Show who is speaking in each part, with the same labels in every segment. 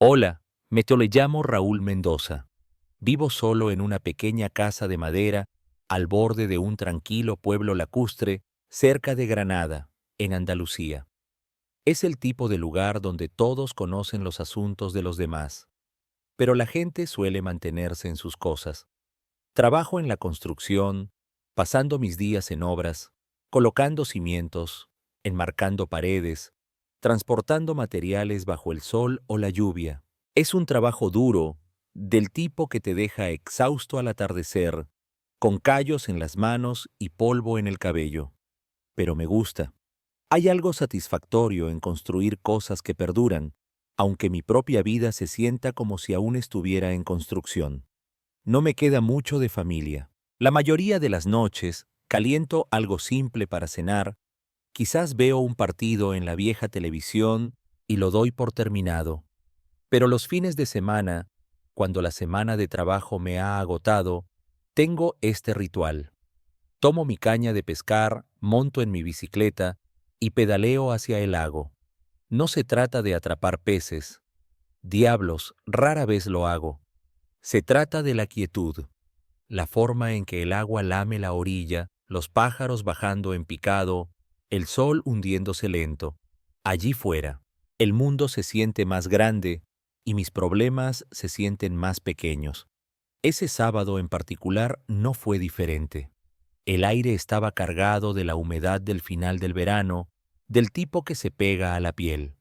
Speaker 1: Hola, le llamo Raúl Mendoza. Vivo solo en una pequeña casa de madera al borde de un tranquilo pueblo lacustre cerca de Granada, en Andalucía. Es el tipo de lugar donde todos conocen los asuntos de los demás, pero la gente suele mantenerse en sus cosas. Trabajo en la construcción, pasando mis días en obras, colocando cimientos, enmarcando paredes, transportando materiales bajo el sol o la lluvia. Es un trabajo duro, del tipo que te deja exhausto al atardecer, con callos en las manos y polvo en el cabello. Pero me gusta. Hay algo satisfactorio en construir cosas que perduran, aunque mi propia vida se sienta como si aún estuviera en construcción. No me queda mucho de familia. La mayoría de las noches caliento algo simple para cenar, quizás veo un partido en la vieja televisión y lo doy por terminado. Pero los fines de semana, cuando la semana de trabajo me ha agotado, tengo este ritual. Tomo mi caña de pescar, monto en mi bicicleta y pedaleo hacia el lago. No se trata de atrapar peces. Diablos, rara vez lo hago. Se trata de la quietud, la forma en que el agua lame la orilla, los pájaros bajando en picado, el sol hundiéndose lento. Allí fuera, el mundo se siente más grande y mis problemas se sienten más pequeños. Ese sábado en particular no fue diferente. El aire estaba cargado de la humedad del final del verano, del tipo que se pega a la piel.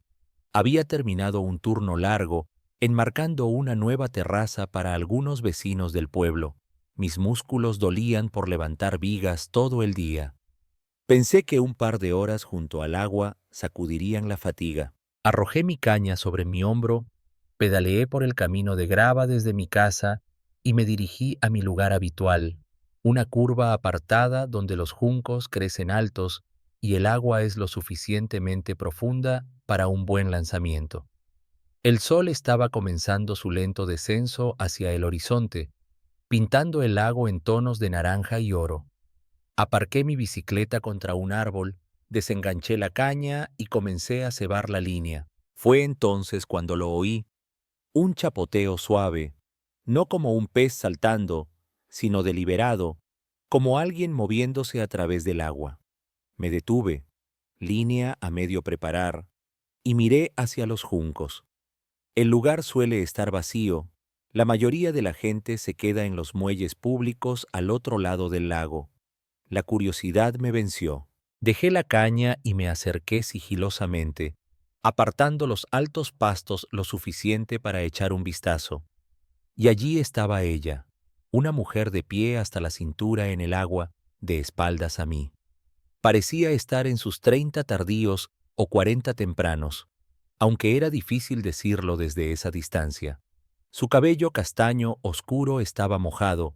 Speaker 1: Había terminado un turno largo, enmarcando una nueva terraza para algunos vecinos del pueblo. Mis músculos dolían por levantar vigas todo el día. Pensé que un par de horas junto al agua sacudirían la fatiga. Arrojé mi caña sobre mi hombro, pedaleé por el camino de grava desde mi casa y me dirigí a mi lugar habitual, una curva apartada donde los juncos crecen altos y el agua es lo suficientemente profunda para un buen lanzamiento. El sol estaba comenzando su lento descenso hacia el horizonte, pintando el lago en tonos de naranja y oro. Aparqué mi bicicleta contra un árbol, desenganché la caña y comencé a cebar la línea. Fue entonces cuando lo oí, un chapoteo suave, no como un pez saltando, sino deliberado, como alguien moviéndose a través del agua. Me detuve, línea a medio preparar, y miré hacia los juncos. El lugar suele estar vacío. La mayoría de la gente se queda en los muelles públicos al otro lado del lago. La curiosidad me venció. Dejé la caña y me acerqué sigilosamente, apartando los altos pastos lo suficiente para echar un vistazo. Y allí estaba ella, una mujer de pie hasta la cintura en el agua, de espaldas a mí. Parecía estar en sus 30 tardíos o 40 tempranos, aunque era difícil decirlo desde esa distancia. Su cabello castaño oscuro estaba mojado,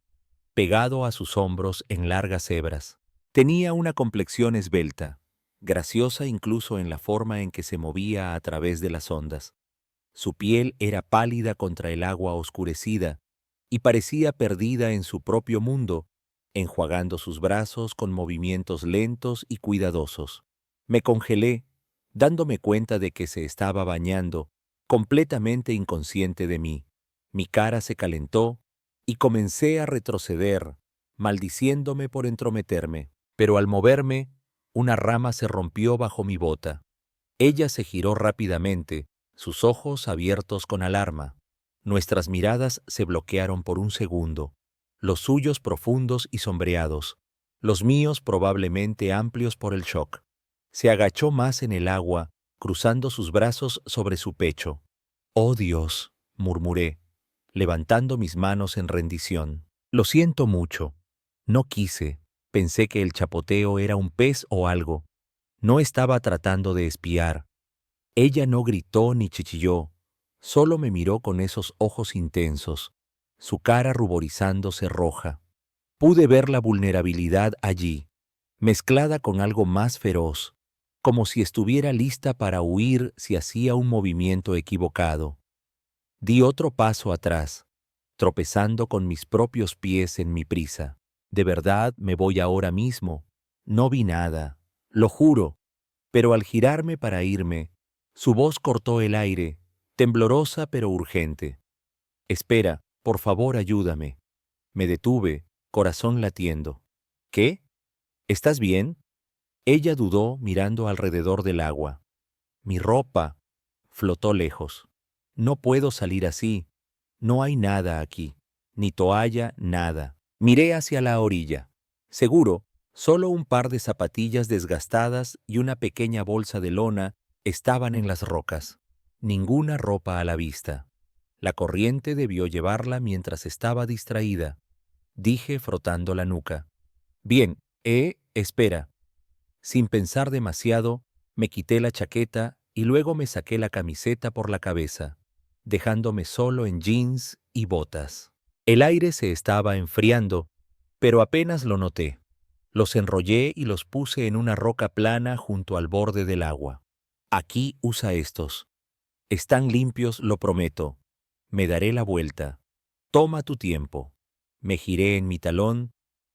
Speaker 1: pegado a sus hombros en largas hebras. Tenía una complexión esbelta, graciosa incluso en la forma en que se movía a través de las ondas. Su piel era pálida contra el agua oscurecida y parecía perdida en su propio mundo, enjuagando sus brazos con movimientos lentos y cuidadosos. Me congelé, dándome cuenta de que se estaba bañando, completamente inconsciente de mí. Mi cara se calentó y comencé a retroceder, maldiciéndome por entrometerme. Pero al moverme, una rama se rompió bajo mi bota. Ella se giró rápidamente, sus ojos abiertos con alarma. Nuestras miradas se bloquearon por un segundo, los suyos profundos y sombreados, los míos probablemente amplios por el shock. Se agachó más en el agua, cruzando sus brazos sobre su pecho. «Oh Dios», murmuré, levantando mis manos en rendición. «Lo siento mucho. No quise. Pensé que el chapoteo era un pez o algo. No estaba tratando de espiar». Ella no gritó ni chilló, solo me miró con esos ojos intensos, su cara ruborizándose roja. Pude ver la vulnerabilidad allí, mezclada con algo más feroz, como si estuviera lista para huir si hacía un movimiento equivocado. Di otro paso atrás, tropezando con mis propios pies en mi prisa. «De verdad me voy ahora mismo. No vi nada, lo juro». Pero al girarme para irme, su voz cortó el aire, temblorosa pero urgente. Espera, por favor, ayúdame. Me detuve, corazón latiendo. ¿Qué? ¿Estás bien? Ella dudó mirando alrededor del agua. Mi ropa flotó lejos. No puedo salir así. No hay nada aquí. Ni toalla, nada. Miré hacia la orilla. Seguro, solo un par de zapatillas desgastadas y una pequeña bolsa de lona estaban en las rocas. Ninguna ropa a la vista. La corriente debió llevarla mientras estaba distraída, dije frotando la nuca. Bien, espera. Sin pensar demasiado, me quité la chaqueta y luego me saqué la camiseta por la cabeza, dejándome solo en jeans y botas. El aire se estaba enfriando, pero apenas lo noté. Los enrollé y los puse en una roca plana junto al borde del agua. Aquí usa estos. Están limpios, lo prometo. Me daré la vuelta. Toma tu tiempo. Me giré en mi talón,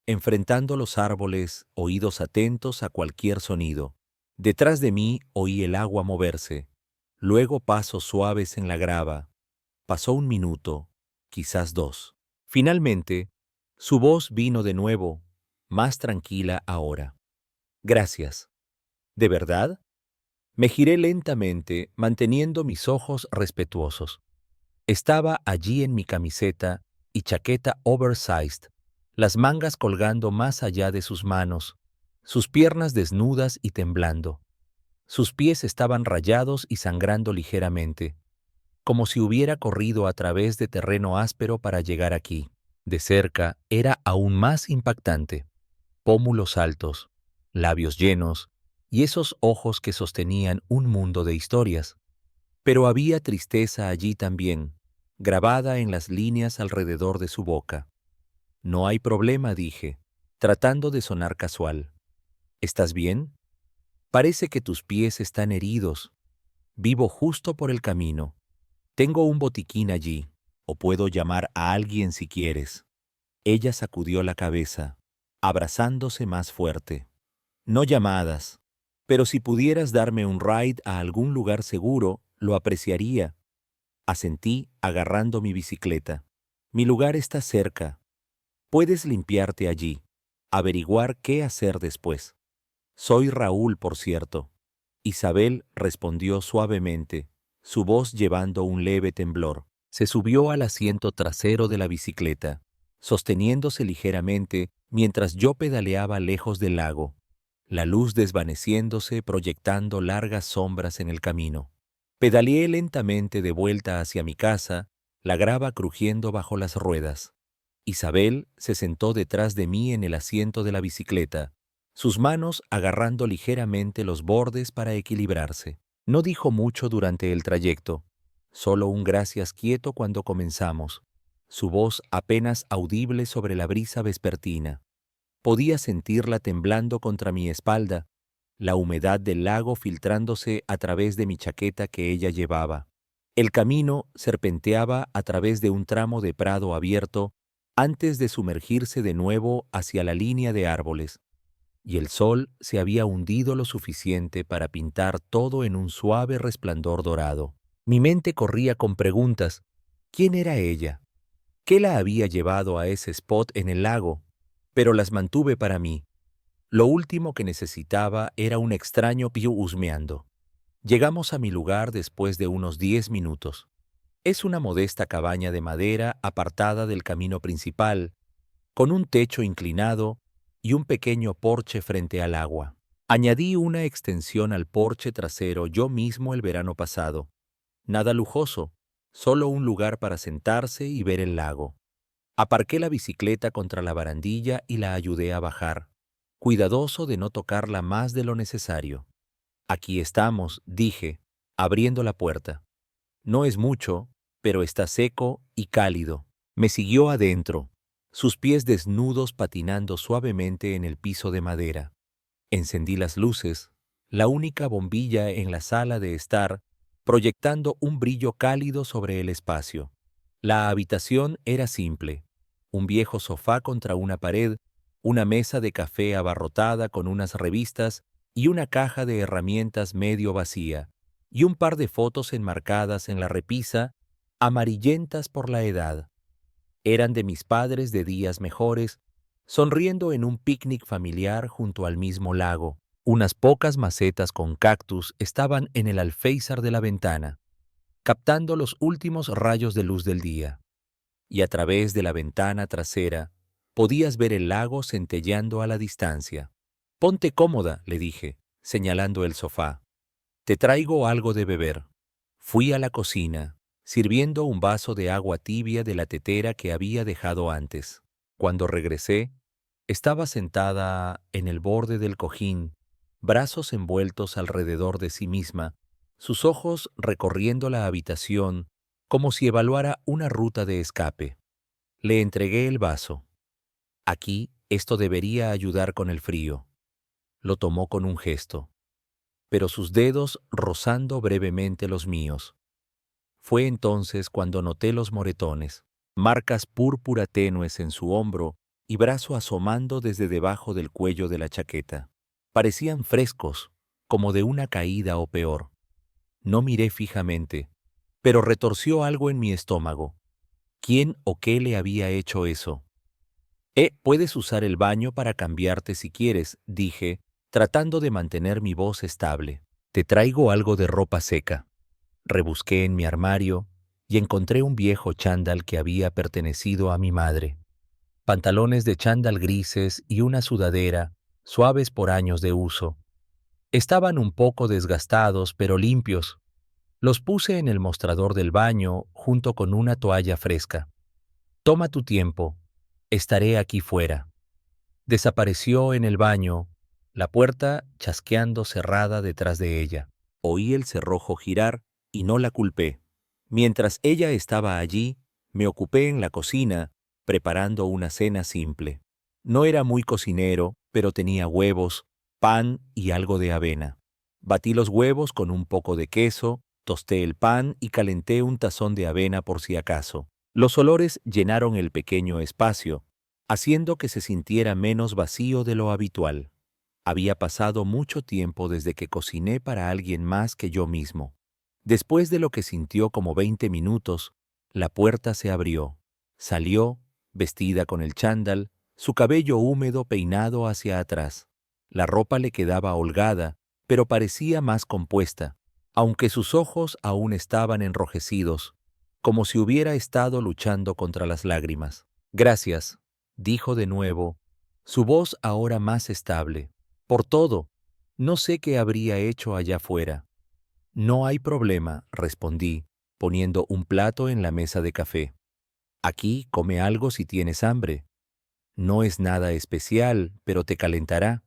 Speaker 1: enfrentando los árboles, oídos atentos a cualquier sonido. Detrás de mí oí el agua moverse, luego pasos suaves en la grava. Pasó un minuto, quizás dos. Finalmente, su voz vino de nuevo, más tranquila ahora. Gracias. ¿De verdad? Me giré lentamente, manteniendo mis ojos respetuosos. Estaba allí en mi camiseta y chaqueta oversized, las mangas colgando más allá de sus manos, sus piernas desnudas y temblando. Sus pies estaban rayados y sangrando ligeramente, como si hubiera corrido a través de terreno áspero para llegar aquí. De cerca era aún más impactante. Pómulos altos, labios llenos y esos ojos que sostenían un mundo de historias. Pero había tristeza allí también, grabada en las líneas alrededor de su boca. No hay problema, dije, tratando de sonar casual. ¿Estás bien? Parece que tus pies están heridos. Vivo justo por el camino. Tengo un botiquín allí, o puedo llamar a alguien si quieres. Ella sacudió la cabeza, abrazándose más fuerte. No llamadas, pero si pudieras darme un ride a algún lugar seguro, lo apreciaría. Asentí, agarrando mi bicicleta. Mi lugar está cerca. Puedes limpiarte allí, averiguar qué hacer después. Soy Raúl, por cierto. Isabel respondió suavemente, su voz llevando un leve temblor. Se subió al asiento trasero de la bicicleta, sosteniéndose ligeramente mientras yo pedaleaba lejos del lago, la luz desvaneciéndose proyectando largas sombras en el camino. Pedaleé lentamente de vuelta hacia mi casa, la grava crujiendo bajo las ruedas. Isabel se sentó detrás de mí en el asiento de la bicicleta, sus manos agarrando ligeramente los bordes para equilibrarse. No dijo mucho durante el trayecto, solo un gracias quieto cuando comenzamos, su voz apenas audible sobre la brisa vespertina. Podía sentirla temblando contra mi espalda, la humedad del lago filtrándose a través de mi chaqueta que ella llevaba. El camino serpenteaba a través de un tramo de prado abierto antes de sumergirse de nuevo hacia la línea de árboles, y el sol se había hundido lo suficiente para pintar todo en un suave resplandor dorado. Mi mente corría con preguntas. ¿Quién era ella? ¿Qué la había llevado a ese spot en el lago? Pero las mantuve para mí. Lo último que necesitaba era un extraño piu husmeando. Llegamos a mi lugar después de unos 10 minutos. Es una modesta cabaña de madera apartada del camino principal, con un techo inclinado y un pequeño porche frente al agua. Añadí una extensión al porche trasero yo mismo el verano pasado. Nada lujoso, solo un lugar para sentarse y ver el lago. Aparqué la bicicleta contra la barandilla y la ayudé a bajar, cuidadoso de no tocarla más de lo necesario. Aquí estamos, dije, abriendo la puerta. No es mucho, pero está seco y cálido. Me siguió adentro, sus pies desnudos patinando suavemente en el piso de madera. Encendí las luces, la única bombilla en la sala de estar, proyectando un brillo cálido sobre el espacio. La habitación era simple: un viejo sofá contra una pared, una mesa de café abarrotada con unas revistas y una caja de herramientas medio vacía. y un par de fotos enmarcadas en la repisa, amarillentas por la edad. Eran de mis padres de días mejores, sonriendo en un picnic familiar junto al mismo lago. Unas pocas macetas con cactus estaban en el alféizar de la ventana, captando los últimos rayos de luz del día. Y a través de la ventana trasera podías ver el lago centelleando a la distancia. «Ponte cómoda», le dije, señalando el sofá. «Te traigo algo de beber». Fui a la cocina, sirviendo un vaso de agua tibia de la tetera que había dejado antes. Cuando regresé, estaba sentada en el borde del cojín, brazos envueltos alrededor de sí misma, sus ojos recorriendo la habitación como si evaluara una ruta de escape. Le entregué el vaso. «Aquí esto debería ayudar con el frío». Lo tomó con un gesto, pero sus dedos rozando brevemente los míos. Fue entonces cuando noté los moretones, marcas púrpura tenues en su hombro y brazo asomando desde debajo del cuello de la chaqueta. Parecían frescos, como de una caída o peor. No miré fijamente, pero retorció algo en mi estómago. ¿Quién o qué le había hecho eso? Puedes usar el baño para cambiarte si quieres», dije, tratando de mantener mi voz estable. «Te traigo algo de ropa seca». Rebusqué en mi armario y encontré un viejo chándal que había pertenecido a mi madre. Pantalones de chándal grises y una sudadera, suaves por años de uso. Estaban un poco desgastados, pero limpios. Los puse en el mostrador del baño junto con una toalla fresca. «Toma tu tiempo. Estaré aquí fuera». Desapareció en el baño, la puerta chasqueando cerrada detrás de ella. Oí el cerrojo girar y no la culpé. Mientras ella estaba allí, me ocupé en la cocina, preparando una cena simple. No era muy cocinero, pero tenía huevos, pan y algo de avena. Batí los huevos con un poco de queso, tosté el pan y calenté un tazón de avena por si acaso. Los olores llenaron el pequeño espacio, haciendo que se sintiera menos vacío de lo habitual. Había pasado mucho tiempo desde que cociné para alguien más que yo mismo. Después de lo que sintió como 20 minutos, la puerta se abrió. Salió, vestida con el chándal, su cabello húmedo peinado hacia atrás. La ropa le quedaba holgada, pero parecía más compuesta, aunque sus ojos aún estaban enrojecidos, como si hubiera estado luchando contra las lágrimas. «Gracias», dijo de nuevo, su voz ahora más estable. «Por todo. No sé qué habría hecho allá fuera». «No hay problema», respondí, poniendo un plato en la mesa de café. «Aquí come algo si tienes hambre. No es nada especial, pero te calentará».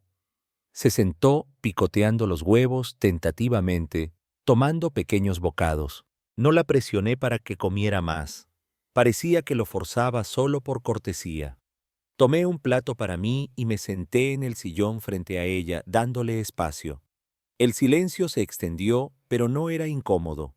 Speaker 1: Se sentó picoteando los huevos tentativamente, tomando pequeños bocados. No la presioné para que comiera más. Parecía que lo forzaba solo por cortesía. Tomé un plato para mí y me senté en el sillón frente a ella, dándole espacio. El silencio se extendió, pero no era incómodo.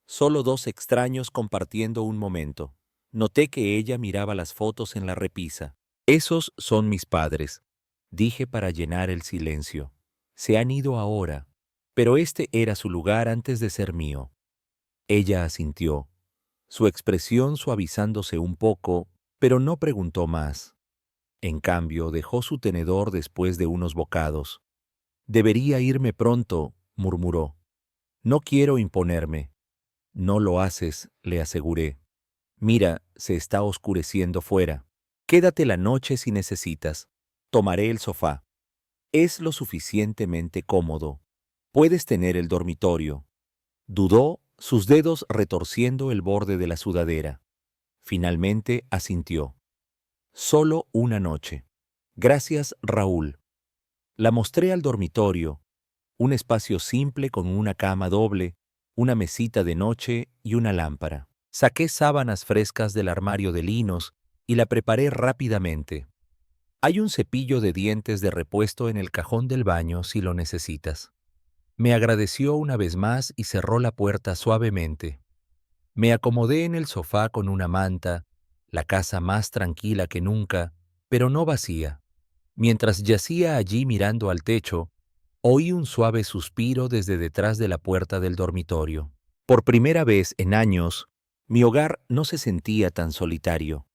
Speaker 1: Solo dos extraños compartiendo un momento. Noté que ella miraba las fotos en la repisa. «Esos son mis padres», dije para llenar el silencio. «Se han ido ahora, pero este era su lugar antes de ser mío». Ella asintió, su expresión suavizándose un poco, pero no preguntó más. En cambio, dejó su tenedor después de unos bocados. «Debería irme pronto», murmuró. «No quiero imponerme». «No lo haces», le aseguré. «Mira, se está oscureciendo fuera. Quédate la noche si necesitas. Tomaré el sofá. Es lo suficientemente cómodo. Puedes tener el dormitorio». Dudó, sus dedos retorciendo el borde de la sudadera. Finalmente asintió. «Solo una noche». «Gracias, Raúl». La mostré al dormitorio, un espacio simple con una cama doble, una mesita de noche y una lámpara. Saqué sábanas frescas del armario de linos y la preparé rápidamente. «Hay un cepillo de dientes de repuesto en el cajón del baño si lo necesitas». Me agradeció una vez más y cerró la puerta suavemente. Me acomodé en el sofá con una manta, la casa más tranquila que nunca, pero no vacía. Mientras yacía allí mirando al techo, Oí un suave suspiro desde detrás de la puerta del dormitorio. Por primera vez en años, mi hogar no se sentía tan solitario.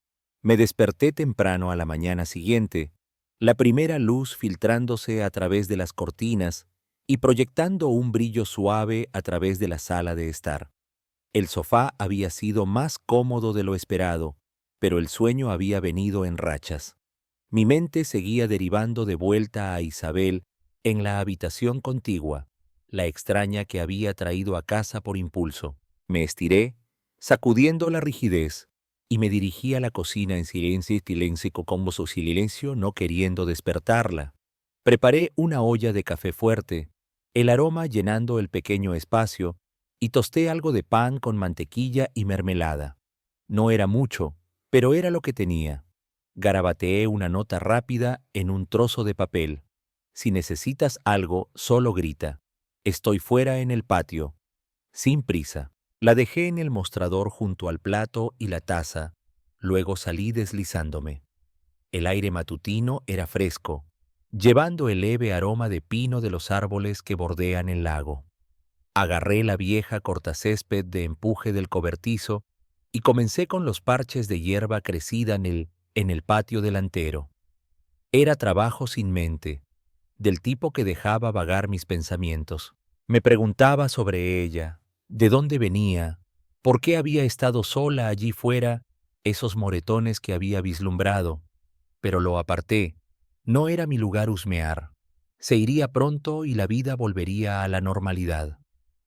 Speaker 1: Me desperté temprano a la mañana siguiente, la primera luz filtrándose a través de las cortinas y proyectando un brillo suave a través de la sala de estar. El sofá había sido más cómodo de lo esperado, pero el sueño había venido en rachas. Mi mente seguía derivando de vuelta a Isabel en la habitación contigua, la extraña que había traído a casa por impulso. Me estiré, sacudiendo la rigidez, y me dirigí a la cocina en silencio como su silencio, no queriendo despertarla. Preparé una olla de café fuerte, el aroma llenando el pequeño espacio, y tosté algo de pan con mantequilla y mermelada. No era mucho, pero era lo que tenía. Garabateé una nota rápida en un trozo de papel. Si necesitas algo, solo grita. Estoy fuera en el patio. Sin prisa. La dejé en el mostrador junto al plato y la taza. Luego salí deslizándome. El aire matutino era fresco, llevando el leve aroma de pino de los árboles que bordean el lago. Agarré la vieja cortacésped de empuje del cobertizo y comencé con los parches de hierba crecida en el patio delantero. Era trabajo sin mente, del tipo que dejaba vagar mis pensamientos. Me preguntaba sobre ella, de dónde venía, por qué había estado sola allí fuera, esos moretones que había vislumbrado, pero lo aparté. No era mi lugar husmear. Se iría pronto y la vida volvería a la normalidad.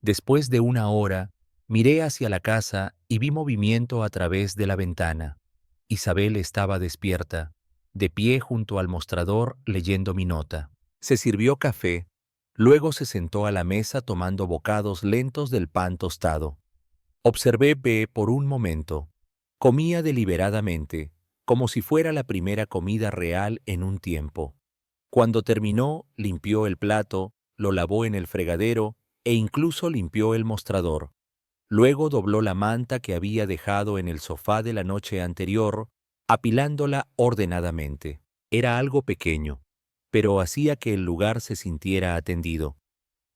Speaker 1: Después de una hora, miré hacia la casa y vi movimiento a través de la ventana. Isabel estaba despierta, de pie junto al mostrador leyendo mi nota. Se sirvió café, luego se sentó a la mesa tomando bocados lentos del pan tostado. Observé B por un momento. Comía deliberadamente, como si fuera la primera comida real en un tiempo. Cuando terminó, limpió el plato, lo lavó en el fregadero e incluso limpió el mostrador. Luego dobló la manta que había dejado en el sofá de la noche anterior, apilándola ordenadamente. Era algo pequeño, pero hacía que el lugar se sintiera atendido.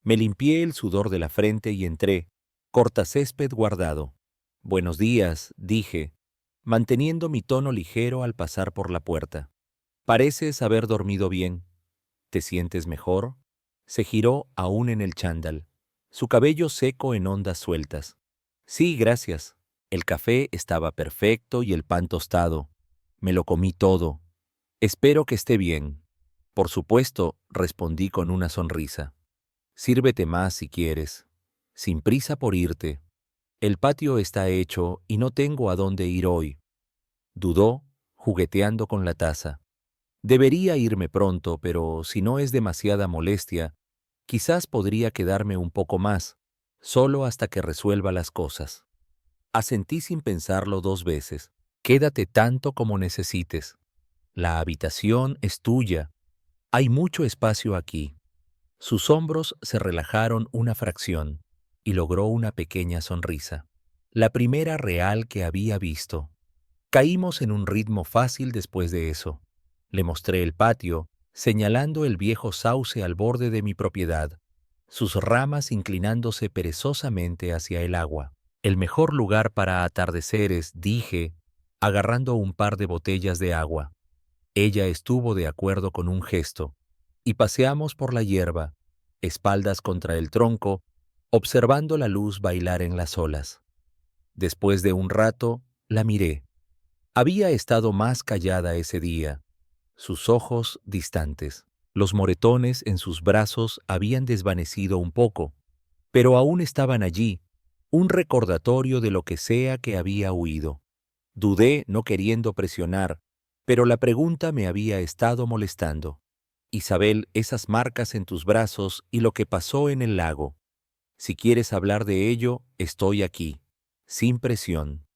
Speaker 1: Me limpié el sudor de la frente y entré, cortacésped guardado. Buenos días, dije, manteniendo mi tono ligero al pasar por la puerta. Pareces haber dormido bien. ¿Te sientes mejor? Se giró aún en el chándal, su cabello seco en ondas sueltas. Sí, gracias. El café estaba perfecto y el pan tostado. Me lo comí todo. Espero que esté bien. Por supuesto, respondí con una sonrisa. Sírvete más si quieres. Sin prisa por irte. El patio está hecho y no tengo a dónde ir hoy. Dudó, jugueteando con la taza. Debería irme pronto, pero si no es demasiada molestia, quizás podría quedarme un poco más, solo hasta que resuelva las cosas. Asentí sin pensarlo 2 veces. Quédate tanto como necesites. La habitación es tuya. Hay mucho espacio aquí. Sus hombros se relajaron una fracción y logró una pequeña sonrisa. La primera real que había visto. Caímos en un ritmo fácil después de eso. Le mostré el patio, señalando el viejo sauce al borde de mi propiedad, sus ramas inclinándose perezosamente hacia el agua. El mejor lugar para atardeceres, dije, agarrando un par de botellas de agua. Ella estuvo de acuerdo con un gesto, y paseamos por la hierba, espaldas contra el tronco, observando la luz bailar en las olas. Después de un rato, la miré. Había estado más callada ese día, sus ojos distantes. Los moretones en sus brazos habían desvanecido un poco, pero aún estaban allí, un recordatorio de lo que sea que había huido. Dudé, no queriendo presionar, pero la pregunta me había estado molestando. Isabel, esas marcas en tus brazos y lo que pasó en el lago. Si quieres hablar de ello, estoy aquí, sin presión.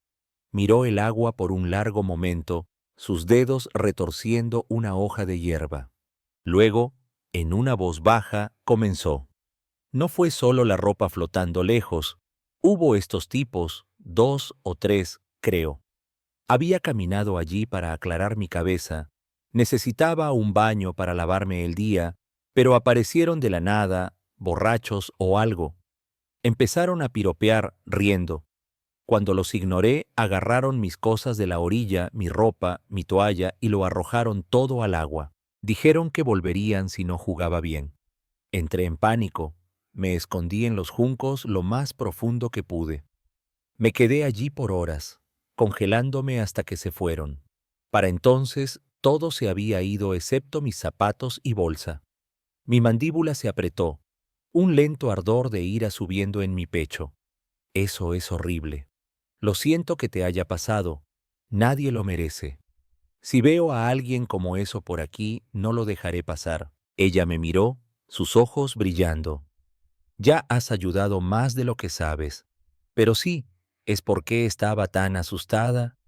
Speaker 1: Miró el agua por un largo momento, sus dedos retorciendo una hoja de hierba. Luego, en una voz baja, comenzó. No fue solo la ropa flotando lejos. Hubo estos tipos, 2 o 3, creo. Había caminado allí para aclarar mi cabeza. Necesitaba un baño para lavarme el día, Pero aparecieron de la nada, borrachos o algo. Empezaron a piropear, riendo. Cuando los ignoré, agarraron mis cosas de la orilla, mi ropa, mi toalla, y lo arrojaron todo al agua. Dijeron que volverían si no jugaba bien. Entré en pánico. Me escondí en los juncos lo más profundo que pude. Me quedé allí por horas, congelándome hasta que se fueron. Para entonces, todo se había ido excepto mis zapatos y bolsa. Mi mandíbula se apretó, un lento ardor de ira subiendo en mi pecho. Eso es horrible. Lo siento que te haya pasado. Nadie lo merece. Si veo a alguien como eso por aquí, no lo dejaré pasar. Ella me miró, sus ojos brillando. Ya has ayudado más de lo que sabes. Pero sí, es porque estaba tan asustada.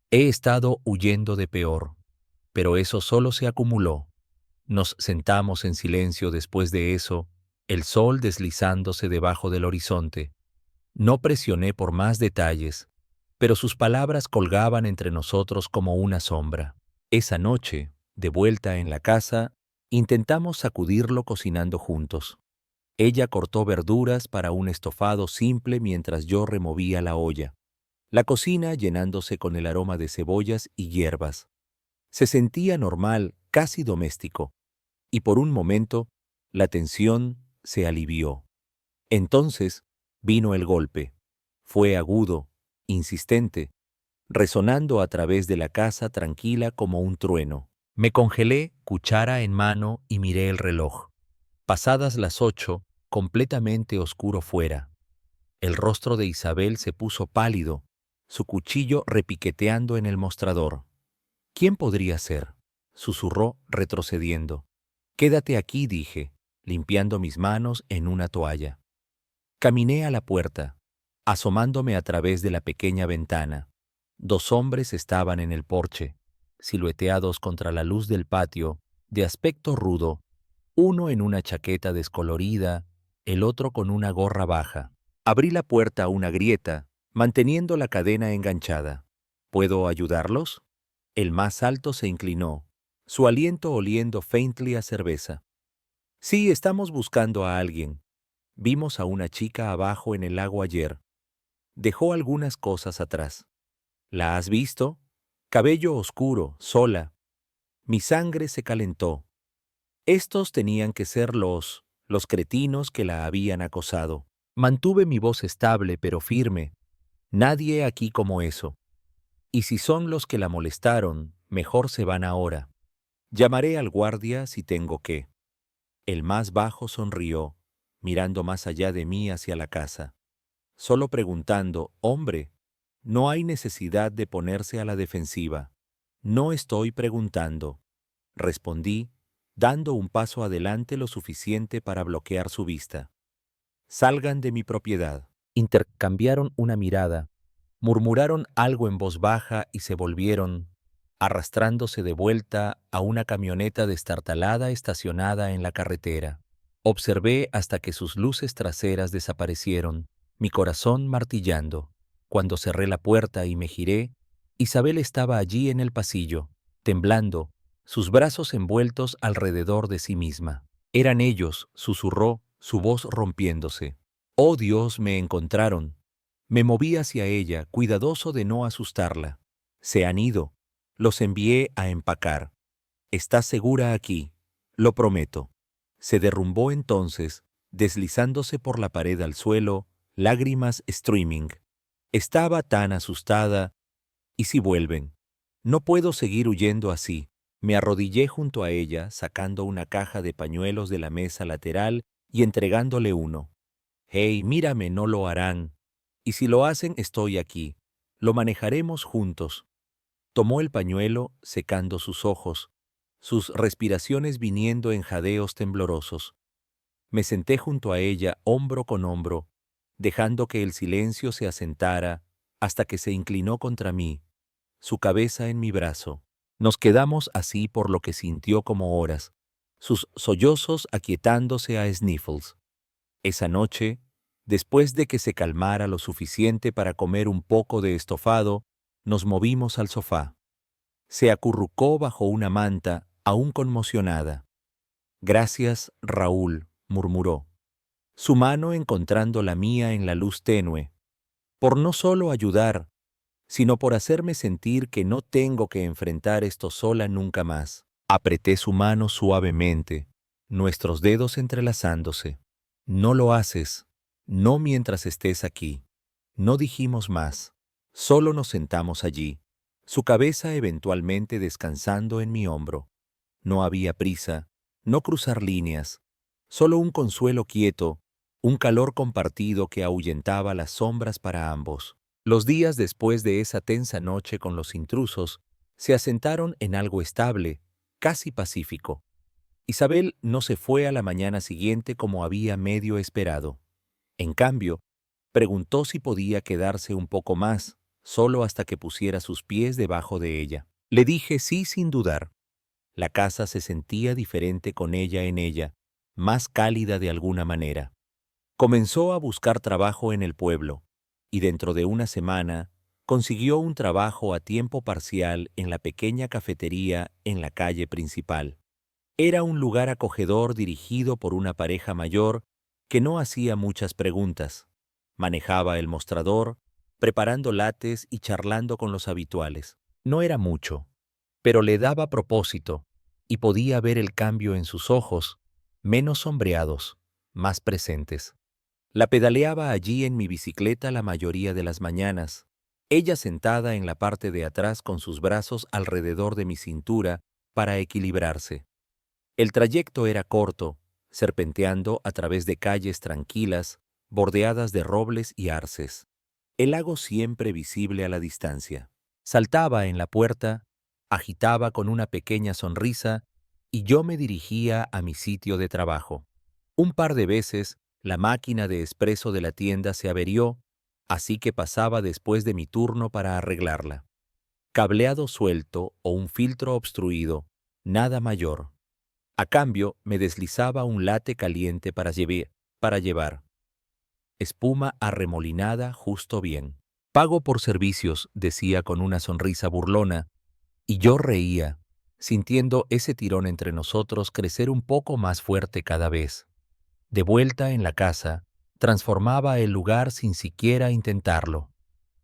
Speaker 1: He estado huyendo de peor. Pero eso solo se acumuló. Nos sentamos en silencio después de eso, el sol deslizándose debajo del horizonte. No presioné por más detalles, pero sus palabras colgaban entre nosotros como una sombra. Esa noche, de vuelta en la casa, intentamos sacudirlo cocinando juntos. Ella cortó verduras para un estofado simple mientras yo removía la olla, la cocina llenándose con el aroma de cebollas y hierbas. Se sentía normal, casi doméstico, y por un momento la tensión se alivió. Entonces vino el golpe. Fue agudo, insistente, resonando a través de la casa tranquila como un trueno. Me congelé, cuchara en mano, y miré el reloj. Pasadas las 8, completamente oscuro fuera. El rostro de Isabel se puso pálido, su cuchillo repiqueteando en el mostrador. ¿Quién podría ser? Susurró retrocediendo. Quédate aquí, dije, limpiando mis manos en una toalla. Caminé a la puerta, asomándome a través de la pequeña ventana. 2 hombres estaban en el porche, silueteados contra la luz del patio, de aspecto rudo, uno en una chaqueta descolorida, el otro con una gorra baja. Abrí la puerta a una grieta, manteniendo la cadena enganchada. ¿Puedo ayudarlos? El más alto se inclinó, su aliento oliendo faintly a cerveza. Sí, estamos buscando a alguien. Vimos a una chica abajo en el lago ayer. Dejó algunas cosas atrás. ¿La has visto? Cabello oscuro, sola. Mi sangre se calentó. Estos tenían que ser los cretinos que la habían acosado. Mantuve mi voz estable pero firme. Nadie aquí como eso. Y si son los que la molestaron, mejor se van ahora. Llamaré al guardia si tengo que. El más bajo sonrió, mirando más allá de mí hacia la casa. Solo preguntando, hombre, no hay necesidad de ponerse a la defensiva. No estoy preguntando. Respondí, dando un paso adelante lo suficiente para bloquear su vista. Salgan de mi propiedad. Intercambiaron una mirada, murmuraron algo en voz baja y se volvieron, arrastrándose de vuelta a una camioneta destartalada estacionada en la carretera. Observé hasta que sus luces traseras desaparecieron, mi corazón martillando. Cuando cerré la puerta y me giré, Isabel estaba allí en el pasillo, temblando, sus brazos envueltos alrededor de sí misma. Eran ellos, susurró, su voz rompiéndose. Oh Dios, me encontraron. Me moví hacia ella, cuidadoso de no asustarla. Se han ido. Los envié a empacar. Estás segura aquí, lo prometo. Se derrumbó entonces, deslizándose por la pared al suelo, lágrimas streaming. Estaba tan asustada. ¿Y si vuelven? No puedo seguir huyendo así. Me arrodillé junto a ella, sacando una caja de pañuelos de la mesa lateral y entregándole uno. Hey, mírame, no lo harán. Y si lo hacen, estoy aquí. Lo manejaremos juntos. Tomó el pañuelo, secando sus ojos, sus respiraciones viniendo en jadeos temblorosos. Me senté junto a ella, hombro con hombro, dejando que el silencio se asentara hasta que se inclinó contra mí, su cabeza en mi brazo. Nos quedamos así por lo que sintió como horas, sus sollozos aquietándose a sniffles. Esa noche, después de que se calmara lo suficiente para comer un poco de estofado, nos movimos al sofá. Se acurrucó bajo una manta, aún conmocionada. Gracias, Raúl, murmuró, su mano encontrando la mía en la luz tenue, por no solo ayudar, sino por hacerme sentir que no tengo que enfrentar esto sola nunca más. Apreté su mano suavemente, nuestros dedos entrelazándose. No lo haces, no mientras estés aquí. No dijimos más, solo nos sentamos allí, su cabeza eventualmente descansando en mi hombro. No había prisa, no cruzar líneas, solo un consuelo quieto, un calor compartido que ahuyentaba las sombras para ambos. Los días después de esa tensa noche con los intrusos se asentaron en algo estable, casi pacífico. Isabel no se fue a la mañana siguiente como había medio esperado. En cambio, preguntó si podía quedarse un poco más, solo hasta que pusiera sus pies debajo de ella. Le dije sí sin dudar. La casa se sentía diferente con ella en ella, más cálida de alguna manera. Comenzó a buscar trabajo en el pueblo, y dentro de una semana consiguió un trabajo a tiempo parcial en la pequeña cafetería en la calle principal. Era un lugar acogedor dirigido por una pareja mayor que no hacía muchas preguntas. Manejaba el mostrador, preparando lates y charlando con los habituales. No era mucho, pero le daba propósito, y podía ver el cambio en sus ojos, menos sombreados, más presentes. La pedaleaba allí en mi bicicleta la mayoría de las mañanas, ella sentada en la parte de atrás con sus brazos alrededor de mi cintura para equilibrarse. El trayecto era corto, serpenteando a través de calles tranquilas, bordeadas de robles y arces. El lago siempre visible a la distancia. Saltaba en la puerta, agitaba con una pequeña sonrisa y yo me dirigía a mi sitio de trabajo. Un par de veces la máquina de espresso de la tienda se averió, así que pasaba después de mi turno para arreglarla. Cableado suelto o un filtro obstruido, nada mayor. A cambio, me deslizaba un latte caliente para llevar. Espuma arremolinada justo bien. Pago por servicios, decía con una sonrisa burlona, y yo reía, sintiendo ese tirón entre nosotros crecer un poco más fuerte cada vez. De vuelta en la casa, transformaba el lugar sin siquiera intentarlo.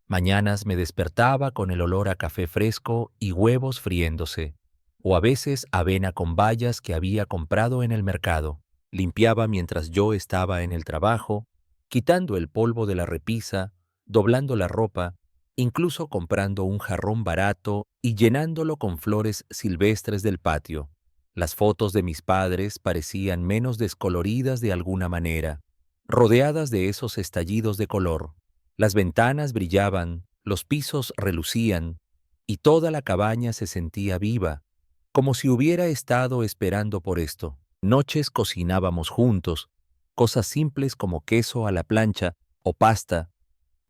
Speaker 1: Mañanas me despertaba con el olor a café fresco y huevos friéndose, o a veces avena con bayas que había comprado en el mercado. Limpiaba mientras yo estaba en el trabajo, quitando el polvo de la repisa, doblando la ropa, incluso comprando un jarrón barato y llenándolo con flores silvestres del patio. Las fotos de mis padres parecían menos descoloridas de alguna manera, rodeadas de esos estallidos de color. Las ventanas brillaban, los pisos relucían, y toda la cabaña se sentía viva, como si hubiera estado esperando por esto. Noches cocinábamos juntos, cosas simples como queso a la plancha o pasta,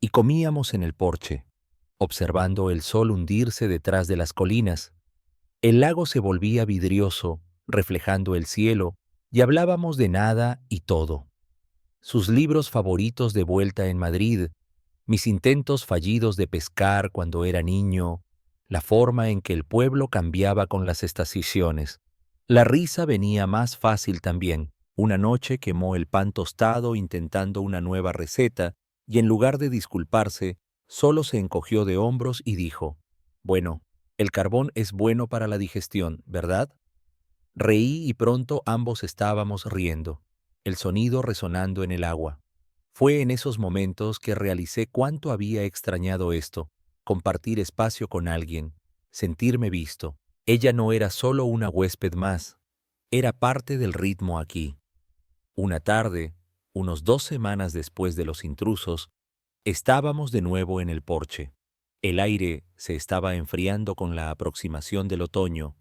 Speaker 1: y comíamos en el porche, observando el sol hundirse detrás de las colinas. El lago se volvía vidrioso, reflejando el cielo, y hablábamos de nada y todo. Sus libros favoritos de vuelta en Madrid, mis intentos fallidos de pescar cuando era niño, la forma en que el pueblo cambiaba con las estaciones. La risa venía más fácil también. Una noche quemó el pan tostado intentando una nueva receta y en lugar de disculparse, solo se encogió de hombros y dijo, «Bueno, el carbón es bueno para la digestión, ¿verdad?» Reí y pronto ambos estábamos riendo, el sonido resonando en el agua. Fue en esos momentos que realicé cuánto había extrañado esto, compartir espacio con alguien, sentirme visto. Ella no era solo una huésped más, era parte del ritmo aquí. Una tarde, unos 2 semanas después de los intrusos, estábamos de nuevo en el porche. El aire se estaba enfriando con la aproximación del otoño,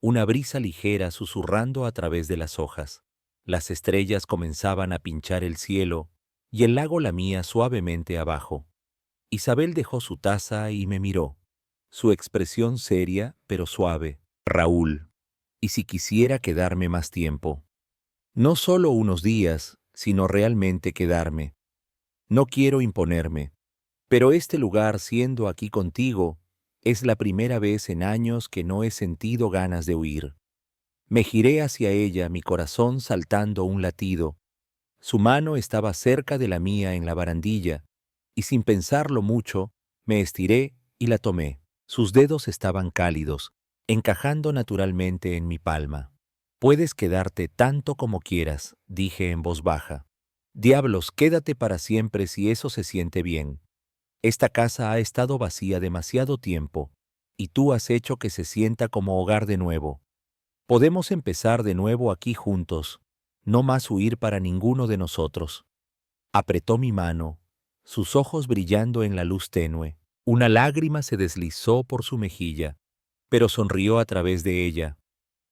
Speaker 1: una brisa ligera susurrando a través de las hojas. Las estrellas comenzaban a pinchar el cielo y el lago lamía suavemente abajo. Isabel dejó su taza y me miró, su expresión seria pero suave. Raúl, ¿y si quisiera quedarme más tiempo? No solo unos días, sino realmente quedarme. No quiero imponerme, pero este lugar, siendo aquí contigo, es la primera vez en años que no he sentido ganas de huir. Me giré hacia ella, mi corazón saltando un latido. Su mano estaba cerca de la mía en la barandilla, y sin pensarlo mucho, me estiré y la tomé. Sus dedos estaban cálidos, encajando naturalmente en mi palma. Puedes quedarte tanto como quieras, dije en voz baja. Diablos, quédate para siempre si eso se siente bien. Esta casa ha estado vacía demasiado tiempo, y tú has hecho que se sienta como hogar de nuevo. Podemos empezar de nuevo aquí juntos, no más huir para ninguno de nosotros. Apretó mi mano, sus ojos brillando en la luz tenue. Una lágrima se deslizó por su mejilla, pero sonrió a través de ella.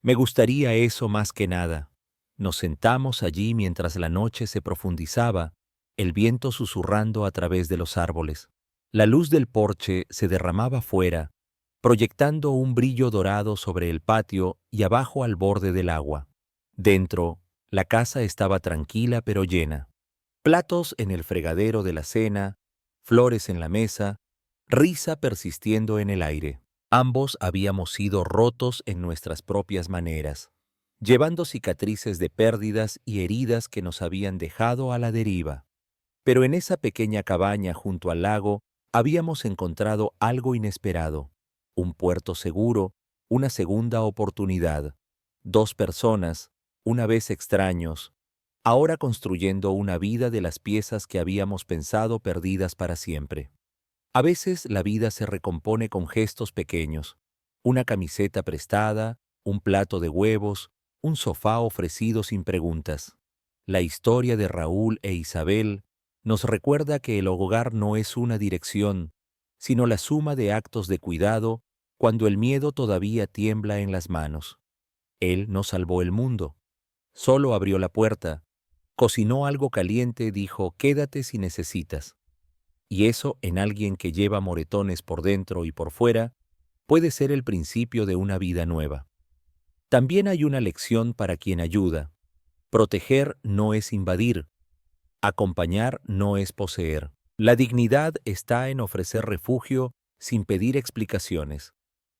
Speaker 1: Me gustaría eso más que nada. Nos sentamos allí mientras la noche se profundizaba, el viento susurrando a través de los árboles. La luz del porche se derramaba fuera, proyectando un brillo dorado sobre el patio y abajo al borde del agua. Dentro, la casa estaba tranquila pero llena. Platos en el fregadero de la cena, flores en la mesa, risa persistiendo en el aire. Ambos habíamos sido rotos en nuestras propias maneras, llevando cicatrices de pérdidas y heridas que nos habían dejado a la deriva. Pero en esa pequeña cabaña junto al lago habíamos encontrado algo inesperado, un puerto seguro, una segunda oportunidad, dos personas, una vez extraños, ahora construyendo una vida de las piezas que habíamos pensado perdidas para siempre. A veces la vida se recompone con gestos pequeños, una camiseta prestada, un plato de huevos, un sofá ofrecido sin preguntas. La historia de Raúl e Isabel nos recuerda que el hogar no es una dirección, sino la suma de actos de cuidado cuando el miedo todavía tiembla en las manos. Él no salvó el mundo, solo abrió la puerta, cocinó algo caliente, dijo, quédate si necesitas. Y eso en alguien que lleva moretones por dentro y por fuera, puede ser el principio de una vida nueva. También hay una lección para quien ayuda. Proteger no es invadir, acompañar no es poseer. La dignidad está en ofrecer refugio sin pedir explicaciones.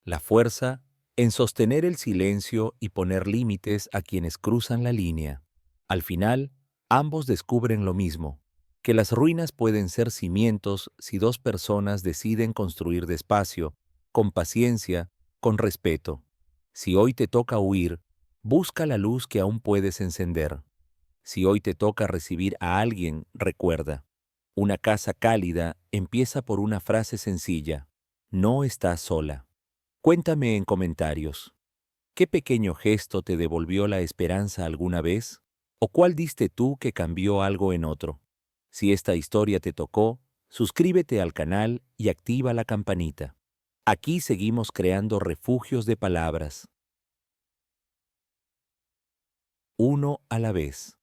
Speaker 1: La fuerza en sostener el silencio y poner límites a quienes cruzan la línea. Al final, ambos descubren lo mismo, que las ruinas pueden ser cimientos si dos personas deciden construir despacio, con paciencia, con respeto. Si hoy te toca huir, busca la luz que aún puedes encender. Si hoy te toca recibir a alguien, recuerda, una casa cálida empieza por una frase sencilla, no estás sola. Cuéntame en comentarios, ¿qué pequeño gesto te devolvió la esperanza alguna vez? ¿O cuál diste tú que cambió algo en otro? Si esta historia te tocó, suscríbete al canal y activa la campanita. Aquí seguimos creando refugios de palabras, uno a la vez.